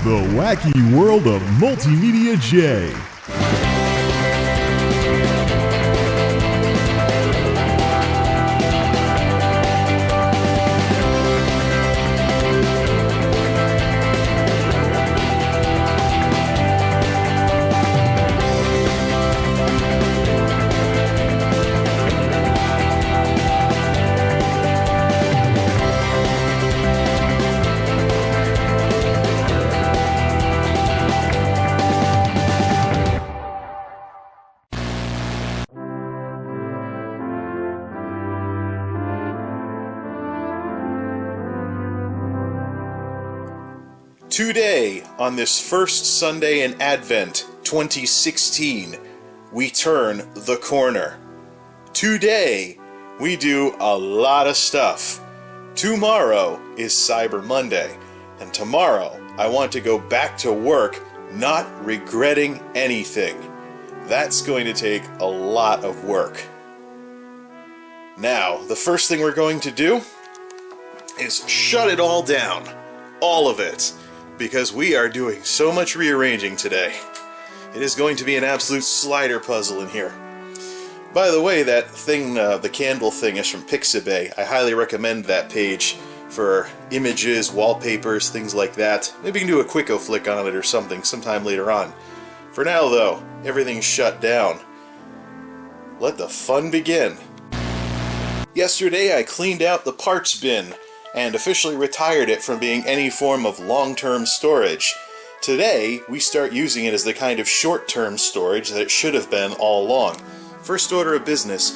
The wacky world of MultimediaJay. Today, on this first Sunday in Advent 2016, we turn the corner. Today, we do a lot of stuff. Tomorrow is Cyber Monday, and tomorrow I want to go back to work not regretting anything. That's going to take a lot of work. Now, the first thing we're going to do is shut it all down. All of it. Because we are doing so much rearranging today. It is going to be an absolute slider puzzle in here. By the way, that thing, the candle thing is from Pixabay. I highly recommend that page for images, wallpapers, things like that. Maybe you can do a quicko flick on it or something sometime later on. For now, though, everything's shut down. Let the fun begin. Yesterday I cleaned out the parts bin and officially retired it from being any form of long-term storage. Today, we start using it as the kind of short-term storage that it should have been all along. First order of business,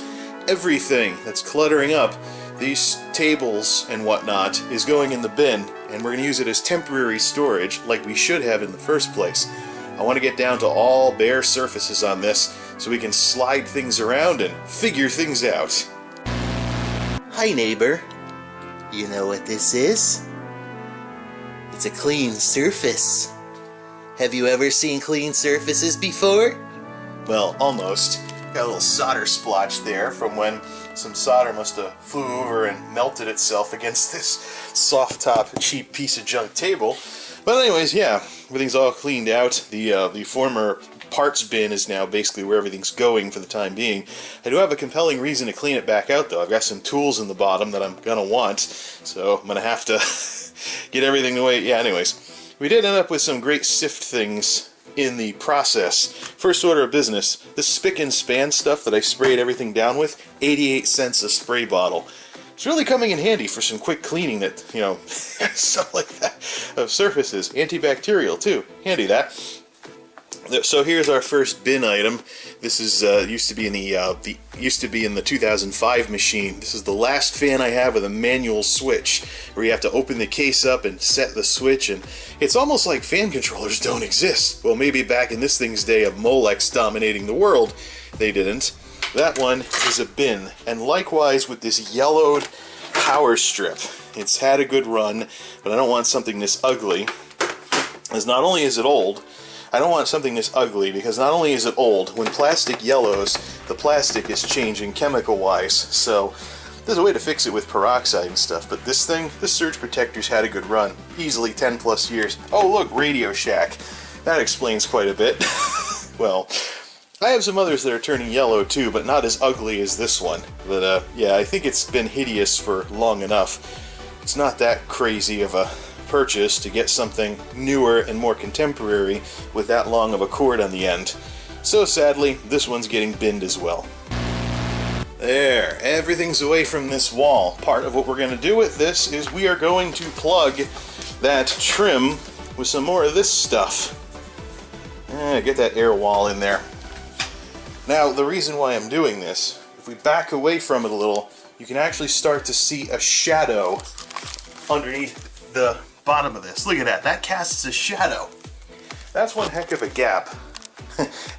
everything that's cluttering up these tables and whatnot is going in the bin, and we're going to use it as temporary storage like we should have in the first place. I want to get down to all bare surfaces on this so we can slide things around and figure things out. Hi, neighbor. You know what this is? It's a clean surface. Have you ever seen clean surfaces before? Well, almost. Got a little solder splotch there from when some solder must have flew over and melted itself against this soft top cheap piece of junk table. But anyways, yeah, everything's all cleaned out. The former parts bin is now basically where everything's going for the time being. I do have a compelling reason to clean it back out, though. I've got some tools in the bottom that I'm gonna want, so I'm gonna have to get everything away. Yeah, anyways, we did end up with some great Sift things in the process. First order of business, this spick and span stuff that I sprayed everything down with, 88 cents a spray bottle. It's really coming in handy for some quick cleaning that, you know, stuff like that of surfaces. Antibacterial too, handy that. So here's our first bin item. This is used to be in the 2005 machine. This is the last fan I have with a manual switch, where you have to open the case up and set the switch, and it's almost like fan controllers don't exist. Well, maybe back in this thing's day of Molex dominating the world, they didn't. That one is a bin, and likewise with this yellowed power strip. It's had a good run, but I don't want something this ugly, as not only is it old, I don't want something this ugly because not only is it old, when plastic yellows, the plastic is changing chemical-wise, so there's a way to fix it with peroxide and stuff, but this thing, this surge protector's had a good run, easily 10 plus years. Oh look, Radio Shack. That explains quite a bit. Well, I have some others that are turning yellow too, but not as ugly as this one. But yeah, I think it's been hideous for long enough. It's not that crazy of a purchase to get something newer and more contemporary with that long of a cord on the end. So sadly, this one's getting binned as well. There, everything's away from this wall. Part of what we're going to do with this is we are going to plug that trim with some more of this stuff. Get that air wall in there. Now, the reason why I'm doing this, if we back away from it a little, you can actually start to see a shadow underneath the bottom of this. Look at that. That casts a shadow. That's one heck of a gap.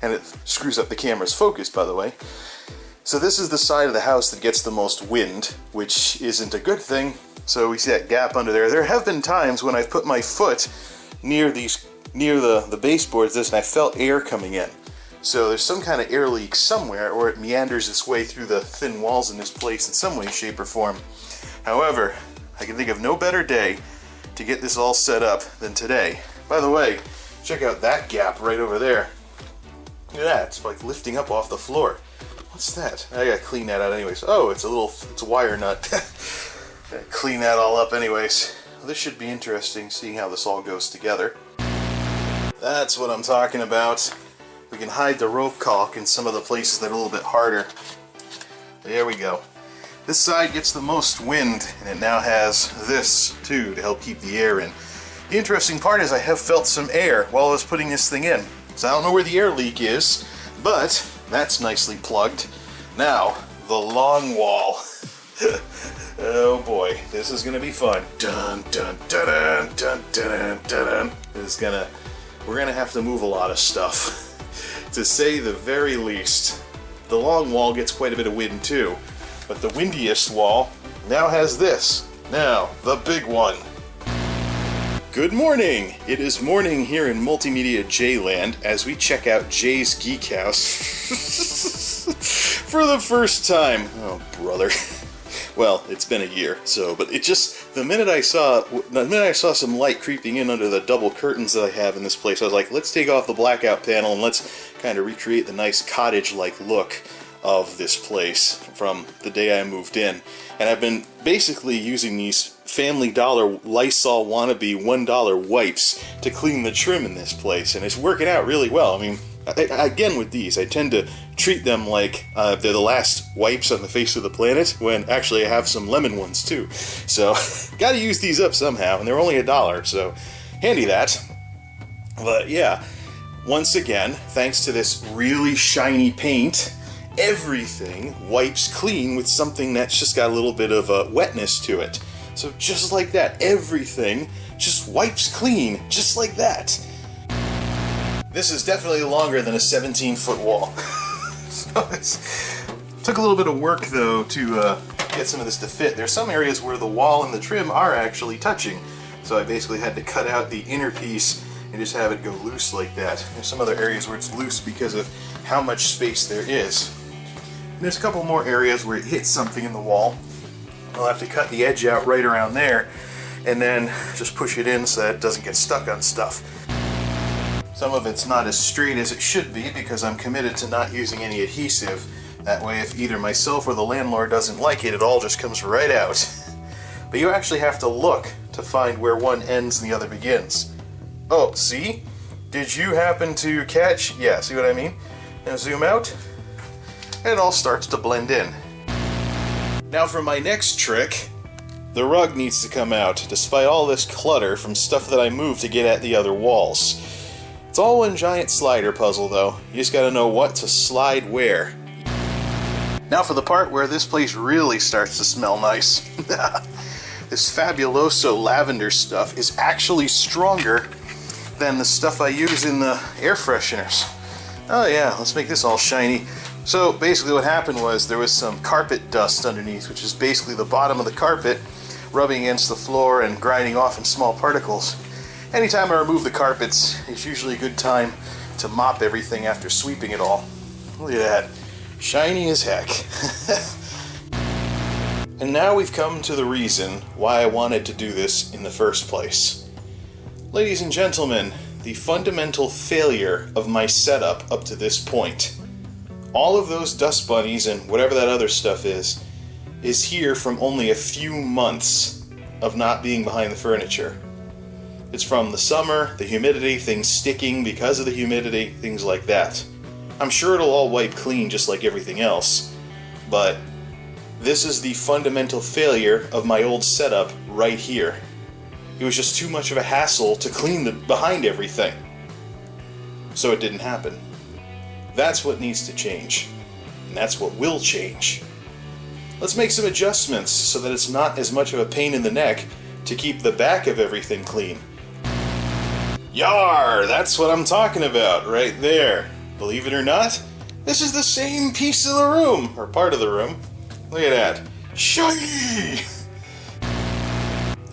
And it screws up the camera's focus, by the way. So this is the side of the house that gets the most wind, which isn't a good thing. So we see that gap under there. There have been times when I've put my foot near the baseboards and I felt air coming in. So there's some kind of air leak somewhere, or it meanders its way through the thin walls in this place in some way, shape, or form. However, I can think of no better day to get this all set up than today. By the way, check out that gap right over there. Look at that, it's like lifting up off the floor. What's that? I gotta clean that out anyways. Oh, it's a wire nut. Gotta clean that all up anyways. Well, this should be interesting, seeing how this all goes together. That's what I'm talking about. We can hide the rope caulk in some of the places that are a little bit harder. There we go. This side gets the most wind, and it now has this too to help keep the air in. The interesting part is I have felt some air while I was putting this thing in. So I don't know where the air leak is, but that's nicely plugged. Now, the long wall. Oh boy, this is gonna be fun. Dun dun dun dun dun dun dun. We're gonna have to move a lot of stuff, to say the very least. The long wall gets quite a bit of wind too, but the windiest wall now has this. Now, the big one. Good morning! It is morning here in MultimediaJay land as we check out Jay's Geek House for the first time. Oh, brother. Well, it's been a year, but it just, the minute I saw some light creeping in under the double curtains that I have in this place, I was like, let's take off the blackout panel and let's kind of recreate the nice cottage-like look of this place from the day I moved in. And I've been basically using these Family Dollar Lysol wannabe $1 wipes to clean the trim in this place, and it's working out really well. I mean, again with these, I tend to treat them like they're the last wipes on the face of the planet, when actually I have some lemon ones too. So, gotta use these up somehow, and they're only $1, so handy that. But yeah, once again, thanks to this really shiny paint, everything wipes clean with something that's just got a little bit of wetness to it. So just like that, everything just wipes clean, just like that. This is definitely longer than a 17-foot wall. So it took a little bit of work though to get some of this to fit. There's some areas where the wall and the trim are actually touching. So I basically had to cut out the inner piece and just have it go loose like that. There's some other areas where it's loose because of how much space there is. And there's a couple more areas where it hits something in the wall. I'll have to cut the edge out right around there and then just push it in so that it doesn't get stuck on stuff. Some of it's not as straight as it should be because I'm committed to not using any adhesive. That way if either myself or the landlord doesn't like it, it all just comes right out. But you actually have to look to find where one ends and the other begins. Oh, see? Did you happen to catch? Yeah, see what I mean? Now zoom out, and it all starts to blend in. Now for my next trick, the rug needs to come out, despite all this clutter from stuff that I moved to get at the other walls. It's all one giant slider puzzle though, you just gotta know what to slide where. Now for the part where this place really starts to smell nice. This fabuloso lavender stuff is actually stronger than the stuff I use in the air fresheners. Oh yeah, let's make this all shiny. So basically what happened was there was some carpet dust underneath, which is basically the bottom of the carpet rubbing against the floor and grinding off in small particles. Anytime I remove the carpets, it's usually a good time to mop everything after sweeping it all. Look at that. Shiny as heck. And now we've come to the reason why I wanted to do this in the first place. Ladies and gentlemen, the fundamental failure of my setup up to this point. All of those dust bunnies and whatever that other stuff is here from only a few months of not being behind the furniture. It's from the summer, the humidity, things sticking because of the humidity, things like that. I'm sure it'll all wipe clean just like everything else, but this is the fundamental failure of my old setup right here. It was just too much of a hassle to clean the behind everything. So it didn't happen. That's what needs to change. And that's what will change. Let's make some adjustments so that it's not as much of a pain in the neck to keep the back of everything clean. Yar! That's what I'm talking about, right there. Believe it or not, this is the same piece of the room, or part of the room. Look at that. Shiny!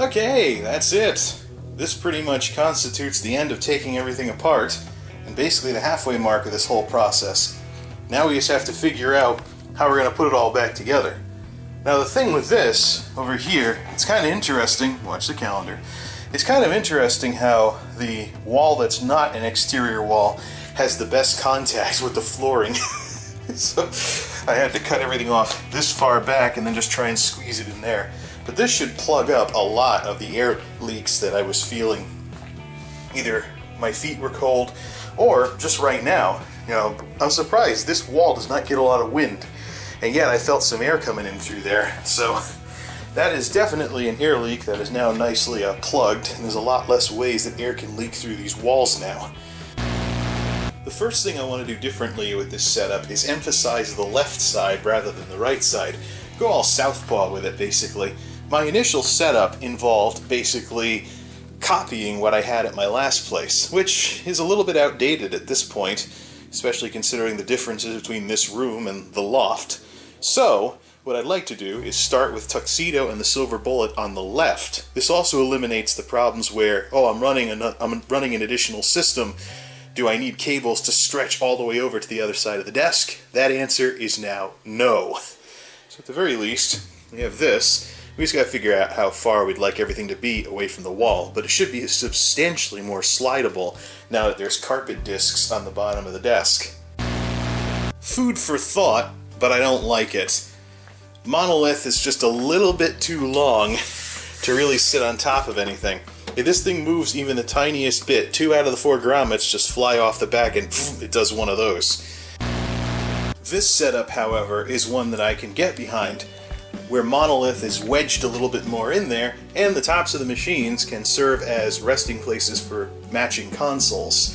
Okay, that's it. This pretty much constitutes the end of taking everything apart, and basically the halfway mark of this whole process. Now we just have to figure out how we're going to put it all back together. Now the thing with this, over here, it's kind of interesting, watch the calendar, It's kind of interesting how the wall that's not an exterior wall has the best contact with the flooring. So I had to cut everything off this far back and then just try and squeeze it in there. But this should plug up a lot of the air leaks that I was feeling. Either my feet were cold or just right now. You know, I'm surprised this wall does not get a lot of wind. And yet I felt some air coming in through there. So that is definitely an air leak that is now nicely plugged, and there's a lot less ways that air can leak through these walls now. The first thing I want to do differently with this setup is emphasize the left side rather than the right side. Go all southpaw with it, basically. My initial setup involved basically copying what I had at my last place, which is a little bit outdated at this point, especially considering the differences between this room and the loft. So, what I'd like to do is start with Tuxedo and the Silver Bullet on the left. This also eliminates the problems where, oh, I'm running an additional system. Do I need cables to stretch all the way over to the other side of the desk? That answer is now no. So at the very least, we have this. We just got to figure out how far we'd like everything to be away from the wall, but it should be substantially more slidable now that there's carpet discs on the bottom of the desk. Food for thought, but I don't like it. Monolith is just a little bit too long to really sit on top of anything. If this thing moves even the tiniest bit, 2 out of the 4 grommets just fly off the back and it does one of those. This setup, however, is one that I can get behind, where Monolith is wedged a little bit more in there, and the tops of the machines can serve as resting places for matching consoles.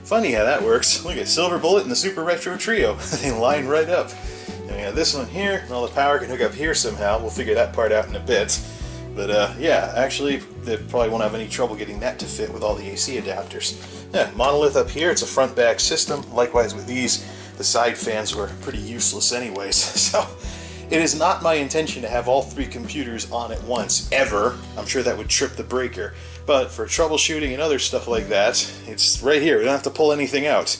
Funny how that works. Look at Silver Bullet and the Super Retro Trio. They line right up. And we have this one here, and all the power can hook up here somehow. We'll figure that part out in a bit. But yeah, actually, they probably won't have any trouble getting that to fit with all the AC adapters. Yeah, Monolith up here, it's a front-back system. Likewise with these, the side fans were pretty useless anyways. So it is not my intention to have all 3 computers on at once, ever. I'm sure that would trip the breaker. But for troubleshooting and other stuff like that, it's right here. We don't have to pull anything out.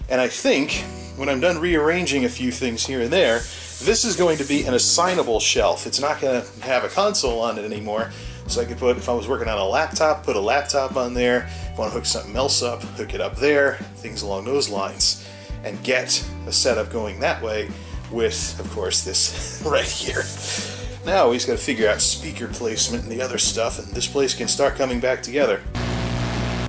And I think, when I'm done rearranging a few things here and there, this is going to be an assignable shelf. It's not going to have a console on it anymore. So I could put, if I was working on a laptop, put a laptop on there. If I want to hook something else up, hook it up there. Things along those lines. And get a setup going that way with, of course, this right here. Now we just got to figure out speaker placement and the other stuff, and this place can start coming back together.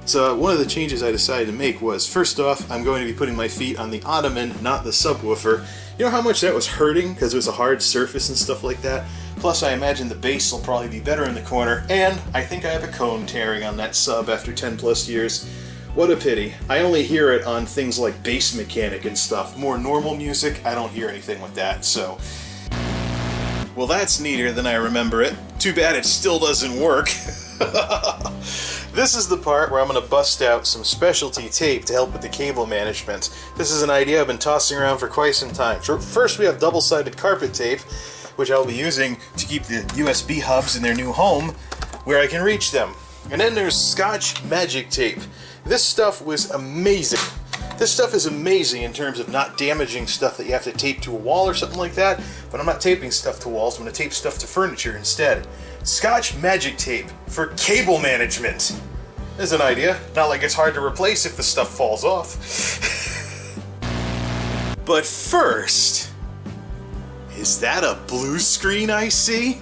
So one of the changes I decided to make was, first off, I'm going to be putting my feet on the ottoman, not the subwoofer. You know how much that was hurting because it was a hard surface and stuff like that? Plus I imagine the bass will probably be better in the corner, and I think I have a cone tearing on that sub after 10 plus years. What a pity. I only hear it on things like Bass Mechanic and stuff. More normal music, I don't hear anything with that, so... Well, that's neater than I remember it. Too bad it still doesn't work. This is the part where I'm going to bust out some specialty tape to help with the cable management. This is an idea I've been tossing around for quite some time. First we have double-sided carpet tape, which I'll be using to keep the USB hubs in their new home where I can reach them. And then there's Scotch Magic Tape. This stuff was amazing. This stuff is amazing in terms of not damaging stuff that you have to tape to a wall or something like that, but I'm not taping stuff to walls, I'm going to tape stuff to furniture instead. Scotch Magic Tape for cable management. There's an idea. Not like it's hard to replace if the stuff falls off. But first, is that a blue screen I see?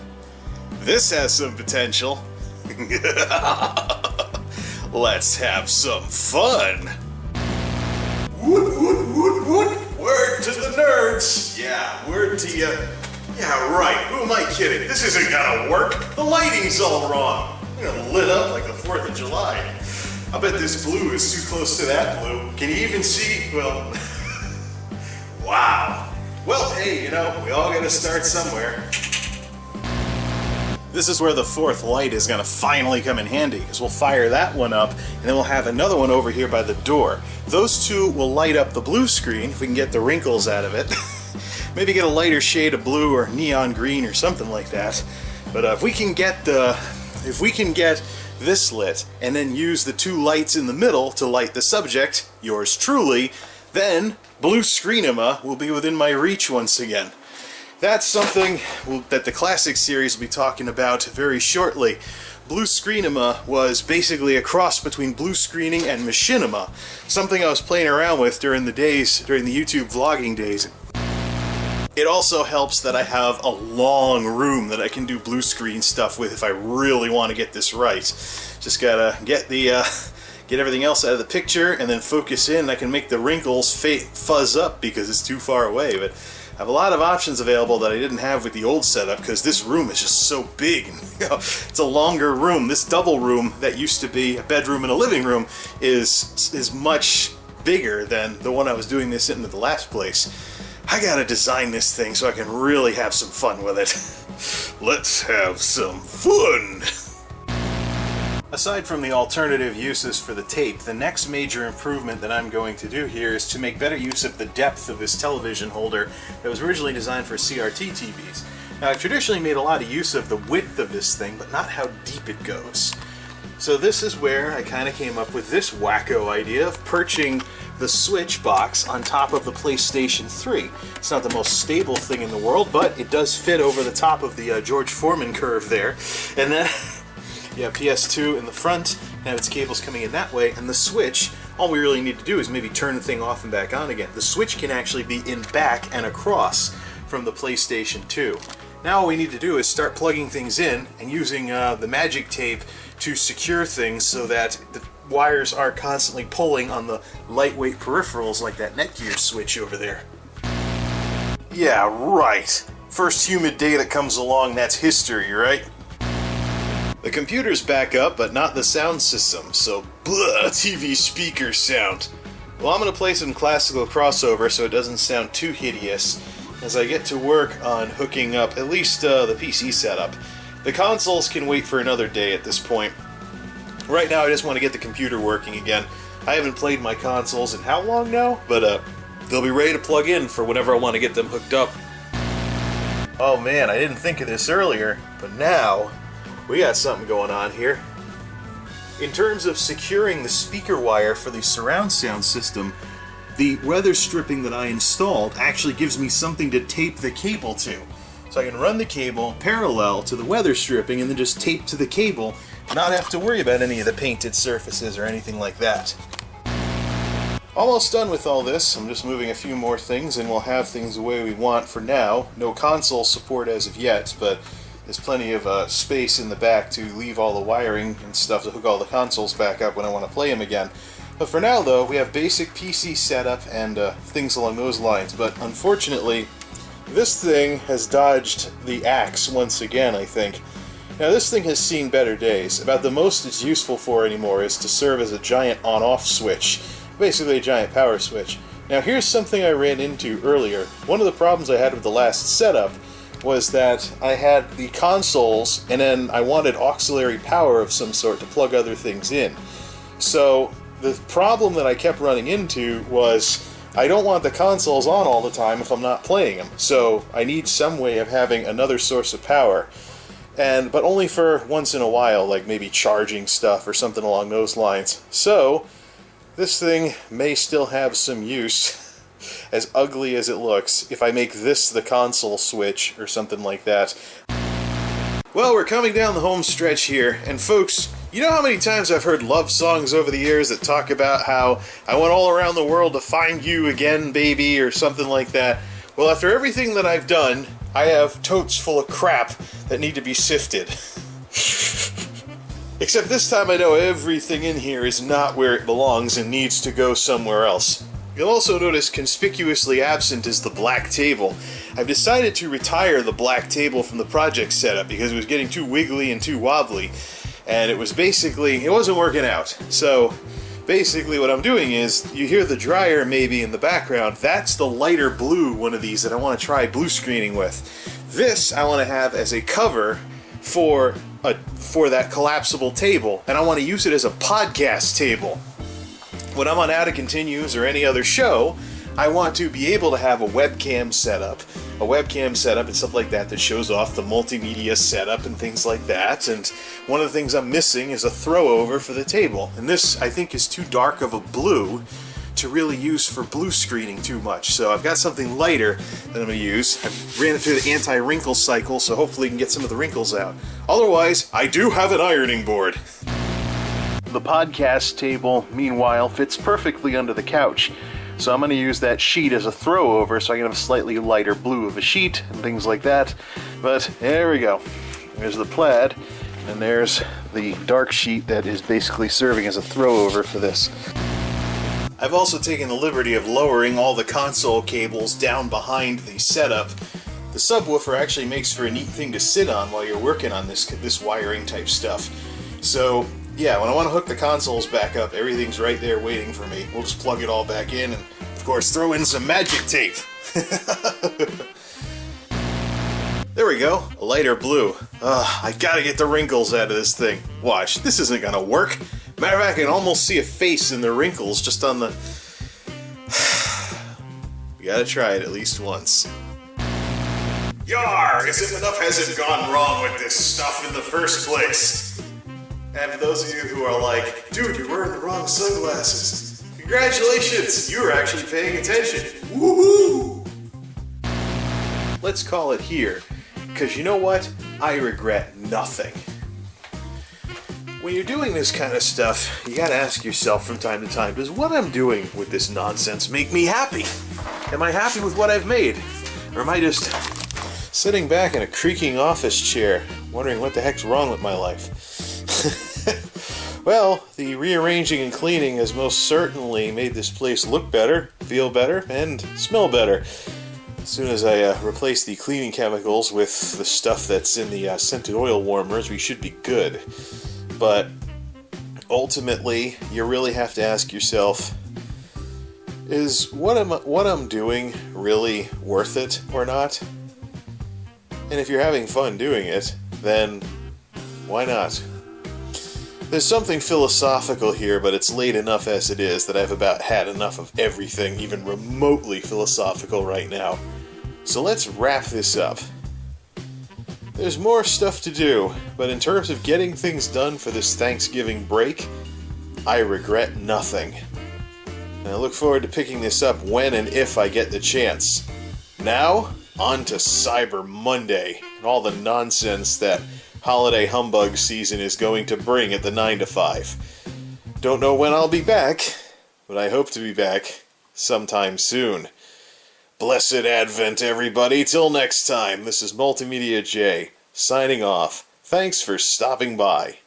This has some potential. Let's have some fun. Woot, woot, woot, woot. Word to the nerds. Yeah, word to you. Yeah, right. Who am I kidding? This isn't gonna work. The lighting's all wrong. You know, lit up like the 4th of July. I bet this blue is too close to that blue. Can you even see? Well, wow. Well, hey, you know, we all gotta start somewhere. This is where the 4th light is gonna finally come in handy, because we'll fire that one up, and then we'll have another one over here by the door. Those two will light up the blue screen, if we can get the wrinkles out of it. Maybe get a lighter shade of blue or neon green or something like that. But if we can get this lit, and then use the 2 lights in the middle to light the subject, yours truly, then Blue Screenema will be within my reach once again. That's something that the Classic series will be talking about very shortly. Blue Screenima was basically a cross between blue screening and machinima, something I was playing around with during the YouTube vlogging days. It also helps that I have a long room that I can do blue screen stuff with if I really want to get this right. Just gotta get everything else out of the picture and then focus in. I can make the wrinkles fuzz up because it's too far away, but I have a lot of options available that I didn't have with the old setup because this room is just so big. It's a longer room. This double room that used to be a bedroom and a living room is much bigger than the one I was doing this in the last place. I gotta design this thing so I can really have some fun with it. Let's have some fun! Aside from the alternative uses for the tape, the next major improvement that I'm going to do here is to make better use of the depth of this television holder that was originally designed for CRT TVs. Now, I've traditionally made a lot of use of the width of this thing, but not how deep it goes. So this is where I kind of came up with this wacko idea of perching the Switch box on top of the PlayStation 3. It's not the most stable thing in the world, but it does fit over the top of the George Foreman curve there. And then you have PS2 in the front, now its cable's coming in that way, and the Switch, all we really need to do is maybe turn the thing off and back on again. The Switch can actually be in back and across from the PlayStation 2. Now all we need to do is start plugging things in and using the magic tape to secure things so that the wires aren't constantly pulling on the lightweight peripherals like that Netgear switch over there. Yeah, right. First humid day that comes along, that's history, right? The computer's back up, but not the sound system, so blah, TV speaker sound. Well, I'm going to play some classical crossover so it doesn't sound too hideous as I get to work on hooking up at least the PC setup. The consoles can wait for another day at this point. Right now I just want to get the computer working again. I haven't played my consoles in how long now? But they'll be ready to plug in for whenever I want to get them hooked up. Oh man, I didn't think of this earlier, but now we got something going on here. In terms of securing the speaker wire for the surround sound system, the weather stripping that I installed actually gives me something to tape the cable to. So I can run the cable parallel to the weather stripping and then just tape to the cable, not have to worry about any of the painted surfaces or anything like that. Almost done with all this. I'm just moving a few more things and we'll have things the way we want for now. No console support as of yet, but there's plenty of space in the back to leave all the wiring and stuff to hook all the consoles back up when I want to play them again. But for now though, we have basic PC setup and things along those lines, but unfortunately this thing has dodged the axe once again, I think. Now this thing has seen better days. About the most it's useful for anymore is to serve as a giant on-off switch. Basically a giant power switch. Now here's something I ran into earlier. One of the problems I had with the last setup was that I had the consoles and then I wanted auxiliary power of some sort to plug other things in. So the problem that I kept running into was I don't want the consoles on all the time if I'm not playing them. So I need some way of having another source of power. But only for once in a while, like maybe charging stuff or something along those lines. So this thing may still have some use, as ugly as it looks, if I make this the console switch or something like that. Well, we're coming down the home stretch here, and folks, you know how many times I've heard love songs over the years that talk about how I went all around the world to find you again, baby, or something like that? Well, after everything that I've done, I have totes full of crap that need to be sifted. Except this time I know everything in here is not where it belongs and needs to go somewhere else. You'll also notice conspicuously absent is the black table. I've decided to retire the black table from the project setup because it was getting too wiggly and too wobbly. And it wasn't working out. So basically what I'm doing is, you hear the dryer maybe in the background, that's the lighter blue one of these that I want to try blue screening with. This I want to have as a cover for that collapsible table, and I want to use it as a podcast table. When I'm on Out of Continues or any other show, I want to be able to have a webcam setup and stuff like that shows off the multimedia setup and things like that. And one of the things I'm missing is a throw over for the table. And this, I think, is too dark of a blue to really use for blue screening too much. So I've got something lighter that I'm going to use. I ran it through the anti-wrinkle cycle, so hopefully you can get some of the wrinkles out. Otherwise, I do have an ironing board. The podcast table, meanwhile, fits perfectly under the couch. So I'm going to use that sheet as a throw over so I can have a slightly lighter blue of a sheet and things like that. But there we go. There's the plaid, and there's the dark sheet that is basically serving as a throw over for this. I've also taken the liberty of lowering all the console cables down behind the setup. The subwoofer actually makes for a neat thing to sit on while you're working on this wiring type stuff. So yeah, when I want to hook the consoles back up, everything's right there waiting for me. We'll just plug it all back in and, of course, throw in some magic tape. There we go, a lighter blue. I gotta get the wrinkles out of this thing. Watch, this isn't gonna work. Matter of fact, I can almost see a face in the wrinkles just on the... We gotta try it at least once. Yar! As if enough hasn't gone wrong with this stuff in the first place. And for those of you who are like, dude, you're wearing the wrong sunglasses, congratulations, you were actually paying attention. Woohoo! Let's call it here, because you know what? I regret nothing. When you're doing this kind of stuff, you gotta ask yourself from time to time, does what I'm doing with this nonsense make me happy? Am I happy with what I've made? Or am I just sitting back in a creaking office chair, wondering what the heck's wrong with my life? Well, the rearranging and cleaning has most certainly made this place look better, feel better, and smell better. As soon as I replace the cleaning chemicals with the stuff that's in the scented oil warmers, we should be good. But ultimately, you really have to ask yourself, is what I'm doing really worth it or not? And if you're having fun doing it, then why not? There's something philosophical here, but it's late enough as it is that I've about had enough of everything even remotely philosophical right now. So let's wrap this up. There's more stuff to do, but in terms of getting things done for this Thanksgiving break, I regret nothing. And I look forward to picking this up when and if I get the chance. Now, on to Cyber Monday and all the nonsense that holiday humbug season is going to bring at the 9 to 5. Don't know when I'll be back, but I hope to be back sometime soon. Blessed Advent, everybody. Till next time, this is MultimediaJay, signing off. Thanks for stopping by.